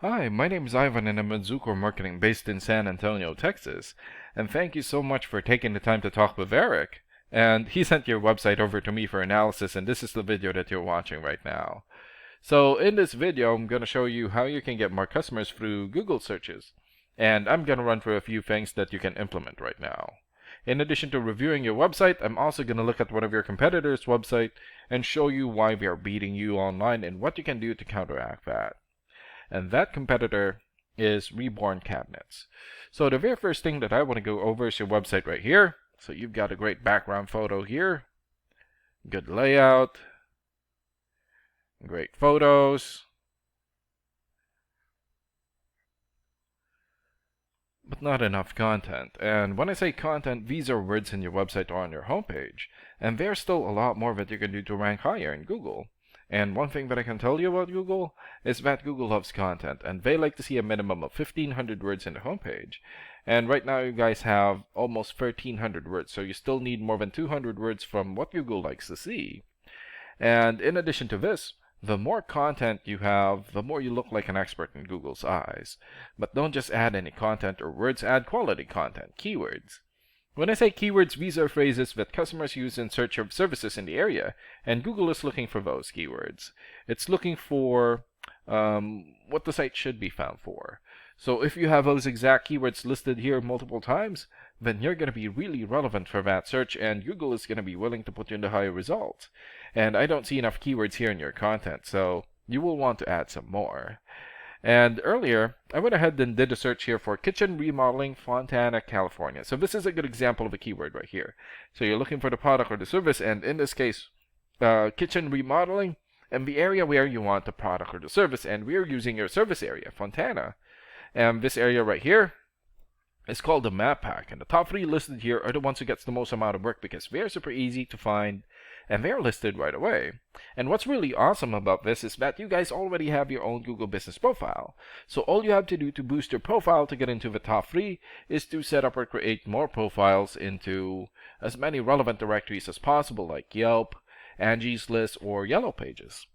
Hi, my name is Ivan and I'm at Zucor Marketing based in San Antonio, Texas. And thank you so much for taking the time to talk with Eric. And he sent your website over to me for analysis, and this is the video that you're watching right now. So in this video, I'm going to show you how you can get more customers through Google searches. And I'm going to run through a few things that you can implement right now. In addition to reviewing your website, I'm also going to look at one of your competitors' website and show you why we are beating you online and what you can do to counteract that. And that competitor is Reborn Cabinets. So the very first thing that I want to go over is your website right here. So you've got a great background photo here, good layout, great photos, but not enough content. And when I say content, these are words in your website or on your homepage. And there's still a lot more that you can do to rank higher in Google. And one thing that I can tell you about Google is that Google loves content, and they like to see a minimum of 1,500 words in the homepage. And right now you guys have almost 1,300 words, so you still need more than 200 words from what Google likes to see. And in addition to this, the more content you have, the more you look like an expert in Google's eyes. But don't just add any content or words, add quality content, keywords. When I say keywords, these are phrases that customers use in search of services in the area, and Google is looking for those keywords. It's looking for what the site should be found for. So if you have those exact keywords listed here multiple times, then you're going to be really relevant for that search, and Google is going to be willing to put you in the higher results. And I don't see enough keywords here in your content, so you will want to add some more. And earlier, I went ahead and did a search here for kitchen remodeling, Fontana, California. So this is a good example of a keyword right here. So you're looking for the product or the service, and in this case, kitchen remodeling, and the area where you want the product or the service, and we're using your service area, Fontana. And this area right here is called the map pack, and the top 3 listed here are the ones who gets the most amount of work because they're super easy to find and they're listed right away. And what's really awesome about this is that you guys already have your own Google Business profile. So all you have to do to boost your profile to get into the top 3 is to set up or create more profiles into as many relevant directories as possible, like Yelp, Angie's List, or Yellow Pages.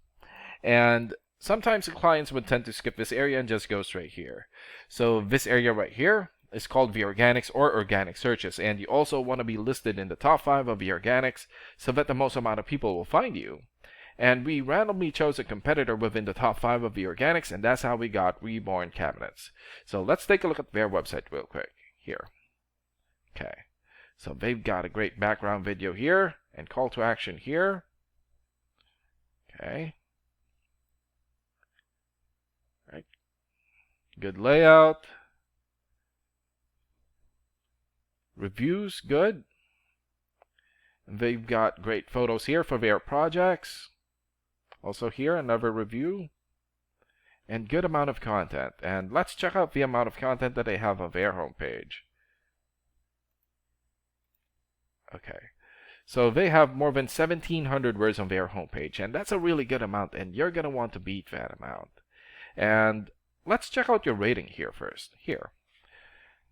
And sometimes the clients would tend to skip this area and just go straight here. So this area right here is called the organics or organic searches, and you also want to be listed in the top 5 of the organics so that the most amount of people will find you. And we randomly chose a competitor within the top 5 of the organics, and that's how we got Reborn Cabinets. So let's take a look at their website real quick here. Okay, so they've got a great background video here and call to action here. Okay, right, good layout. Reviews, good. They've got great photos here for their projects. Also here, another review. And good amount of content. And let's check out the amount of content that they have on their homepage. Okay. So they have more than 1,700 words on their homepage, and that's a really good amount, and you're going to want to beat that amount. And let's check out your rating here first. Here.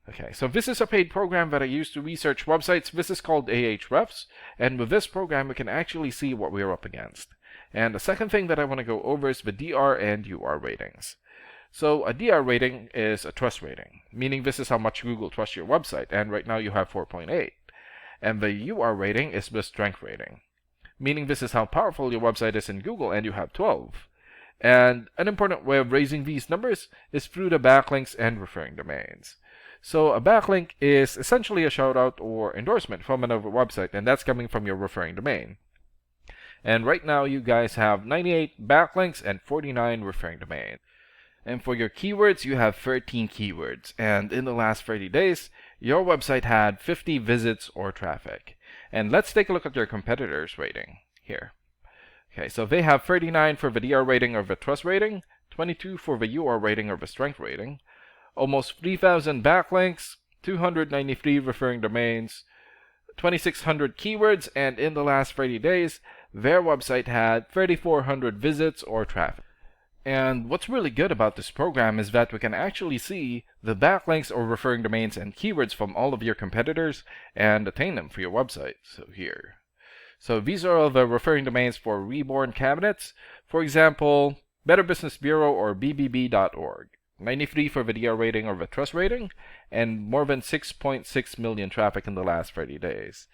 Okay, so this is a paid program that I use to research websites. This is called Ahrefs, and with this program we can actually see what we're up against. And the second thing that I want to go over is the DR and UR ratings. So a DR rating is a trust rating, meaning this is how much Google trusts your website, and right now you have 4.8. And the UR rating is the strength rating, meaning this is how powerful your website is in Google, and you have 12. And an important way of raising these numbers is through the backlinks and referring domains. So a backlink is essentially a shoutout or endorsement from another website, and that's coming from your referring domain. And right now you guys have 98 backlinks and 49 referring domains. And for your keywords, you have 13 keywords. And in the last 30 days, your website had 50 visits or traffic. And let's take a look at your competitors' rating here. Okay, so they have 39 for the DR rating or the trust rating, 22 for the UR rating or the strength rating, almost 3,000 backlinks, 293 referring domains, 2,600 keywords, and in the last 30 days, their website had 3,400 visits or traffic. And what's really good about this program is that we can actually see the backlinks or referring domains and keywords from all of your competitors and attain them for your website. So here. So these are all the referring domains for Reborn Cabinets. For example, Better Business Bureau or bbb.org. 93 for video rating or the trust rating, and more than 6.6 million traffic in the last 30 days.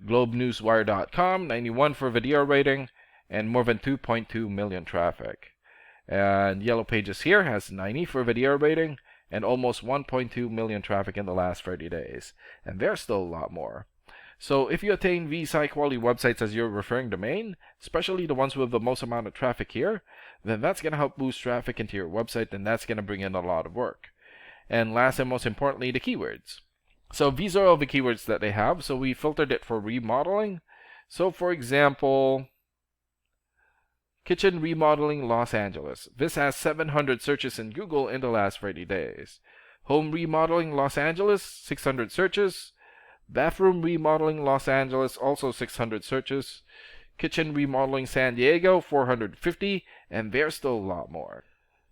GlobeNewsWire.com, 91 for video rating, and more than 2.2 million traffic. And Yellow Pages here has 90 for video rating, and almost 1.2 million traffic in the last 30 days. And there's still a lot more. So if you attain these high quality websites as your referring domain, especially the ones with the most amount of traffic here, then that's going to help boost traffic into your website, and that's going to bring in a lot of work. And last and most importantly, the keywords. So these are all the keywords that they have. So we filtered it for remodeling. So for example, kitchen remodeling Los Angeles. This has 700 searches in Google in the last 30 days. Home remodeling Los Angeles, 600 searches. Bathroom remodeling Los Angeles, also 600 searches. Kitchen remodeling San Diego, 450, and there's still a lot more.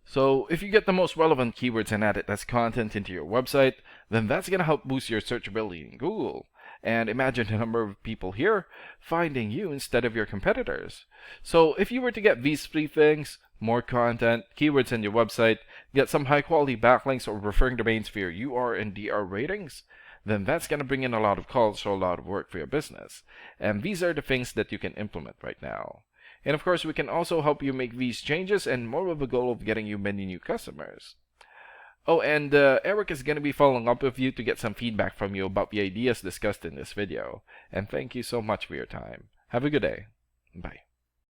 So if you get the most relevant keywords and add it as content into your website, then that's going to help boost your searchability in Google. And imagine the number of people here finding you instead of your competitors. So if you were to get these 3 things, more content, keywords in your website, get some high quality backlinks or referring domains for your UR and DR ratings, then that's going to bring in a lot of calls or a lot of work for your business. And these are the things that you can implement right now. And of course, we can also help you make these changes and more with the goal of getting you many new customers. Oh, and Eric is going to be following up with you to get some feedback from you about the ideas discussed in this video. And thank you so much for your time. Have a good day. Bye.